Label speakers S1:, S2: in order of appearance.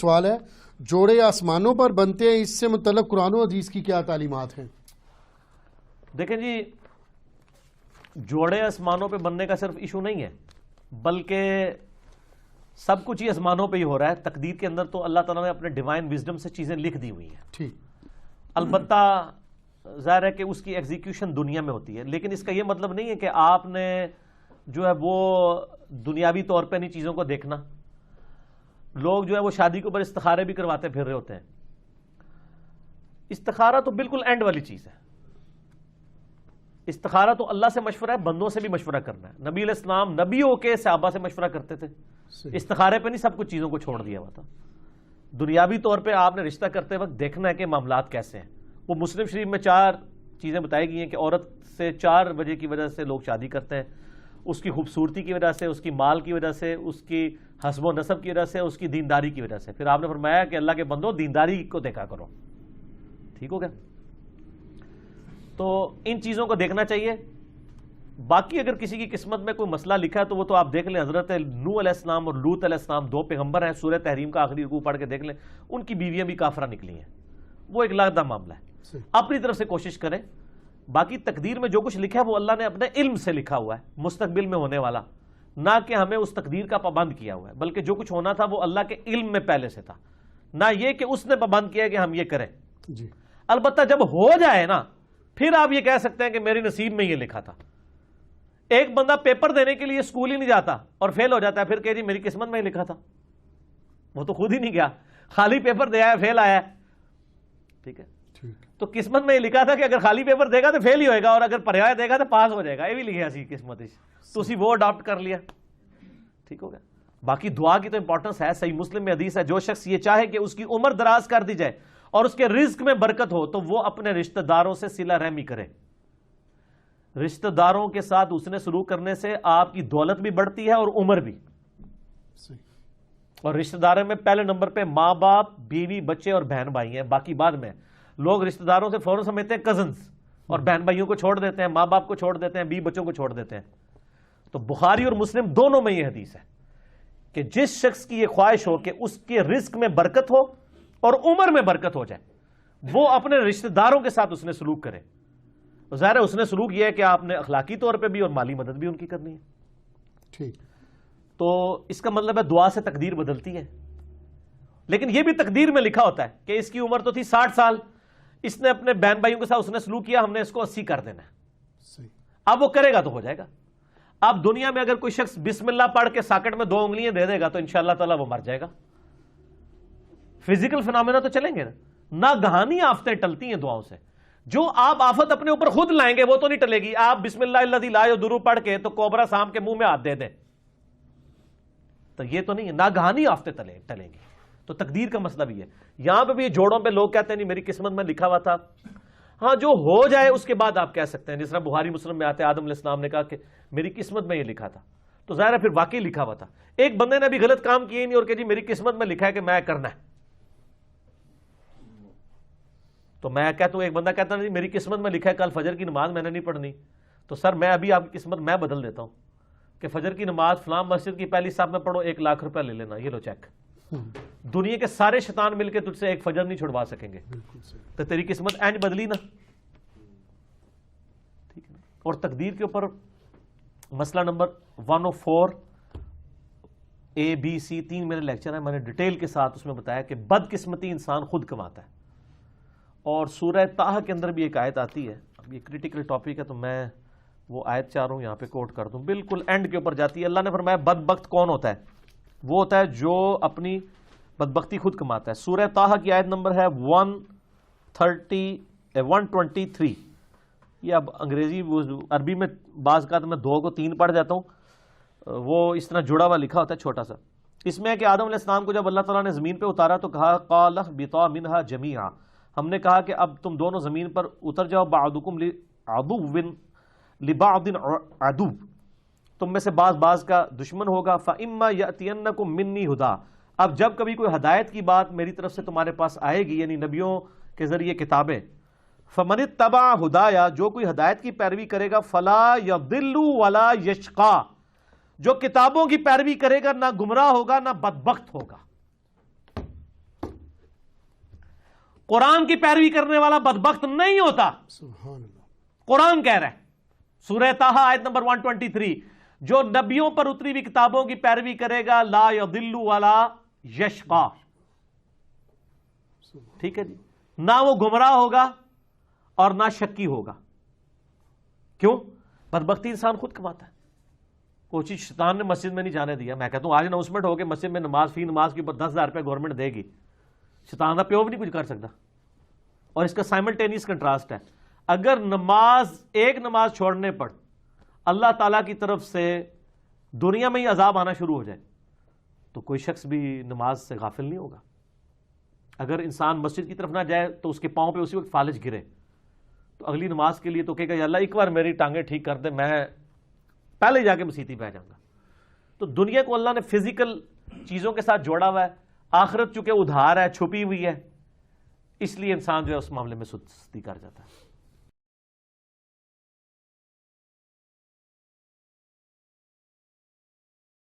S1: سوال ہے، جوڑے آسمانوں پر بنتے ہیں، اس سے متعلق قرآن و حدیث کی کیا تعلیمات ہیں؟
S2: دیکھیں جی، جوڑے آسمانوں پہ بننے کا صرف ایشو نہیں ہے، بلکہ سب کچھ ہی آسمانوں پہ ہی ہو رہا ہے۔ تقدیر کے اندر تو اللہ تعالیٰ نے اپنے ڈیوائن وزڈم سے چیزیں لکھ دی ہوئی ہیں،
S1: ٹھیک،
S2: البتہ ظاہر ہے کہ اس کی ایگزیکیوشن دنیا میں ہوتی ہے، لیکن اس کا یہ مطلب نہیں ہے کہ آپ نے جو ہے وہ دنیاوی طور پہ نہیں چیزوں کو دیکھنا۔ لوگ جو ہے وہ شادی کے اوپر استخارے بھی کرواتے پھر رہے ہوتے ہیں۔ استخارہ تو بالکل اینڈ والی چیز ہے۔ استخارہ تو اللہ سے مشورہ ہے، بندوں سے بھی مشورہ کرنا ہے۔ نبی علیہ السلام نبیوں کے صحابہ سے مشورہ کرتے تھے، استخارے پہ نہیں سب کچھ چیزوں کو چھوڑ دیا ہوا تھا۔ دنیاوی طور پہ آپ نے رشتہ کرتے وقت دیکھنا ہے کہ معاملات کیسے ہیں۔ وہ مسلم شریف میں 4 چیزیں بتائی گئی ہیں کہ عورت سے 4 وجہ کی وجہ سے لوگ شادی کرتے ہیں: اس کی خوبصورتی کی وجہ سے، اس کی مال کی وجہ سے، اس کی حسب و نسب کی وجہ سے، اس کی دینداری کی وجہ سے۔ پھر آپ نے فرمایا کہ اللہ کے بندو دینداری کو دیکھا کرو، ٹھیک ہو گیا؟ تو ان چیزوں کو دیکھنا چاہیے۔ باقی اگر کسی کی قسمت میں کوئی مسئلہ لکھا ہے تو وہ تو آپ دیکھ لیں، حضرت نوح علیہ السلام اور لوط علیہ السلام 2 پیغمبر ہیں، سورہ تحریم کا آخری رکوع پڑھ کے دیکھ لیں، ان کی بیویاں بھی کافرہ نکلی ہیں، وہ ایک علیحدہ معاملہ ہے۔ اپنی طرف سے کوشش کریں، باقی تقدیر میں جو کچھ لکھا ہے وہ اللہ نے اپنے علم سے لکھا ہوا ہے، مستقبل میں ہونے والا، نہ کہ ہمیں اس تقدیر کا پابند کیا ہوا ہے، بلکہ جو کچھ ہونا تھا وہ اللہ کے علم میں پہلے سے تھا، نہ یہ کہ اس نے پابند کیا کہ ہم یہ کریں
S1: جی۔
S2: البتہ جب ہو جائے نا پھر آپ یہ کہہ سکتے ہیں کہ میری نصیب میں یہ لکھا تھا۔ ایک بندہ پیپر دینے کے لیے اسکول ہی نہیں جاتا اور فیل ہو جاتا ہے، پھر کہ جی میری قسمت میں ہی لکھا تھا، وہ تو خود ہی نہیں گیا، خالی پیپر دیا ہے، فیل آیا ہے، ٹھیک ہے؟ تو قسمت میں یہ لکھا تھا کہ اگر خالی پیپر دے گا تو فیل ہی ہوئے گا، اور اگر پڑھایا دے گا تو پاس ہو جائے گا، یہ بھی لکھا سی قسمت، تو اسی وہ اڈاپٹ کر لیا، ٹھیک ہو گیا؟ باقی دعا کی تو امپورٹنس ہے، صحیح مسلم میں حدیث ہے، جو شخص یہ چاہے کہ اس کی عمر دراز کر دی جائے اور اس کے رزق میں برکت ہو تو وہ اپنے رشتہ داروں سے صلہ رحمی کرے۔ رشتہ داروں کے ساتھ اس نے سلوک کرنے سے آپ کی دولت بھی بڑھتی ہے اور عمر بھی۔ اور رشتہ داروں میں پہلے نمبر پہ ماں باپ، بیوی، بچے اور بہن بھائی ہیں، باقی بعد میں۔ لوگ رشتہ داروں سے فوراً سمجھتے ہیں کزنز، اور بہن بھائیوں کو چھوڑ دیتے ہیں، ماں باپ کو چھوڑ دیتے ہیں، بیوی بچوں کو چھوڑ دیتے ہیں۔ تو بخاری اور مسلم دونوں میں یہ حدیث ہے کہ جس شخص کی یہ خواہش ہو کہ اس کے رزق میں برکت ہو اور عمر میں برکت ہو جائے، وہ اپنے رشتہ داروں کے ساتھ اس نے سلوک کرے۔ ظاہر ہے اس نے سلوک یہ ہے کہ آپ نے اخلاقی طور پہ بھی اور مالی مدد بھی ان کی کرنی ہے،
S1: ٹھیک۔
S2: تو اس کا مطلب ہے دعا سے تقدیر بدلتی ہے، لیکن یہ بھی تقدیر میں لکھا ہوتا ہے کہ اس کی عمر تو تھی 60 سال، اس نے اپنے بہن بھائیوں کے ساتھ اس نے سلوک کیا، ہم نے اس کو 80 کر دینا ہے۔ اب وہ کرے گا تو ہو جائے گا۔ اب دنیا میں اگر کوئی شخص بسم اللہ پڑھ کے ساکٹ میں 2 انگلیاں دے دے گا تو انشاءاللہ تعالیٰ وہ مر جائے گا۔ فزیکل فنامنا تو چلیں گے نہ، گہانی آفتیں ٹلتی ہیں دعاؤں سے۔ جو آپ آفت اپنے اوپر خود لائیں گے وہ تو نہیں ٹلے گی۔ آپ بسم اللہ الذی لا یضر پڑھ کے تو کوبرا سام کے منہ میں ہاتھ دے دیں تو یہ تو نہیں ہے، نہ گہانی آفتیں ٹلیں گی۔ تو تقدیر کا مسئلہ بھی ہے۔ یہاں پہ بھی جوڑوں پہ لوگ کہتے ہیں نہیں میری قسمت میں لکھا ہوا تھا، ہاں جو ہو جائے اس کے بعد آپ کہہ سکتے ہیں، جس طرح بخاری مسلم میں آتے ہیں آدم علیہ السلام نے کہا کہ میری قسمت میں یہ لکھا تھا، تو ظاہر ہے پھر واقعی لکھا ہوا تھا۔ ایک بندے نے بھی غلط کام کیے نہیں اور کہ جی میری قسمت میں لکھا ہے کہ میں کرنا ہے، تو میں کہتا ہوں، ایک بندہ کہتا ہے میری قسمت میں لکھا ہے کل فجر کی نماز میں نے نہیں پڑھنی، تو سر میں ابھی آپ کی قسمت میں بدل دیتا ہوں کہ فجر کی نماز فلاں مسجد کی پہلی صف میں پڑھو، 1 لاکھ روپے لے لینا، یہ لو چیک۔ دنیا کے سارے شیطان مل کے تجھ سے ایک فجر نہیں چھڑوا سکیں گے، تو تیری قسمت اینج بدلی نا، ٹھیک ہے۔ اور تقدیر کے اوپر مسئلہ نمبر 104 ABC 3 میرے لیکچر ہیں، میں نے ڈیٹیل کے ساتھ اس میں بتایا کہ بدقسمتی انسان خود کماتا ہے۔ اور سورہ طٰہٰ کے اندر بھی ایک آیت آتی ہے، اب یہ کریٹیکل ٹاپک ہے تو میں وہ آیت چاہ رہا ہوں یہاں پہ کوٹ کر دوں، بالکل اینڈ کے اوپر جاتی ہے۔ اللہ نے فرمایا بدبخت کون ہوتا ہے؟ وہ ہوتا ہے جو اپنی بدبختی خود کماتا ہے۔ سورہ طٰہٰ کی آیت نمبر ہے 123، یہ اب انگریزی عربی میں بعض کا میں 2 کو 3 پڑھ جاتا ہوں، وہ اس طرح جڑا ہوا لکھا ہوتا ہے چھوٹا سا۔ اس میں ہے کہ آدم علیہ السلام کو جب اللہ تعالیٰ نے زمین پہ اتارا تو کہا قَالَ اهْبِطَا مِنْهَا جَمِيعًا، ہم نے کہا کہ اب تم دونوں زمین پر اتر جاؤ، بَعْضُكُمْ لِعَدُوٍّ لِبَعْضٍ عَدُوٌّ، تم میں سے بعض کا دشمن ہوگا۔ فَإِمَّا يَأْتِيَنَّكُم مِّنِّي هُدًى، اب جب کبھی کوئی ہدایت کی بات میری طرف سے تمہارے پاس آئے گی، یعنی نبیوں کے ذریعے کتابیں، فَمَنِ اتَّبَعَ هُدَايَا، جو کوئی ہدایت کی پیروی کرے گا، فَلَا يَضِلُّ وَلَا يَشْقَى، جو کتابوں کی پیروی کرے گا نہ گمراہ ہوگا نہ بدبخت ہوگا۔ قرآن کی پیروی کرنے والا بدبخت نہیں ہوتا.
S1: سبحان اللہ.
S2: قرآن کہہ رہا ہے سورہ طٰہٰ آیت نمبر 123, جو نبیوں پر اتری ہوئی کتابوں کی پیروی کرے گا لا یضل ولا یشقی. ٹھیک ہے جی, نہ وہ گمراہ ہوگا اور نہ شکی ہوگا. کیوں؟ بدبختی انسان خود کماتا ہے. کوئی چیز شیطان نے مسجد میں نہیں جانے دیا. میں کہتا ہوں آج اناؤنسمنٹ ہو کہ مسجد میں نماز فی نماز کے اوپر 10,000 روپے گورنمنٹ دے گی, شیطان کا پیو بھی نہیں کچھ کر سکتا. اور اس کا سائملٹینیس کنٹراسٹ ہے, اگر ایک نماز چھوڑنے پر اللہ تعالیٰ کی طرف سے دنیا میں ہی عذاب آنا شروع ہو جائے تو کوئی شخص بھی نماز سے غافل نہیں ہوگا. اگر انسان مسجد کی طرف نہ جائے تو اس کے پاؤں پہ اسی وقت فالج گرے تو اگلی نماز کے لیے تو کہے گا یا اللہ ایک بار میری ٹانگیں ٹھیک کر دے, میں پہلے جا کے مسیتی بہ جاؤں گا. تو دنیا کو اللہ نے فزیکل چیزوں کے ساتھ جوڑا ہوا ہے, آخرت چونکہ ادھار ہے, چھپی ہوئی ہے, اس لیے انسان جو ہے اس معاملے میں سستی کر جاتا ہے.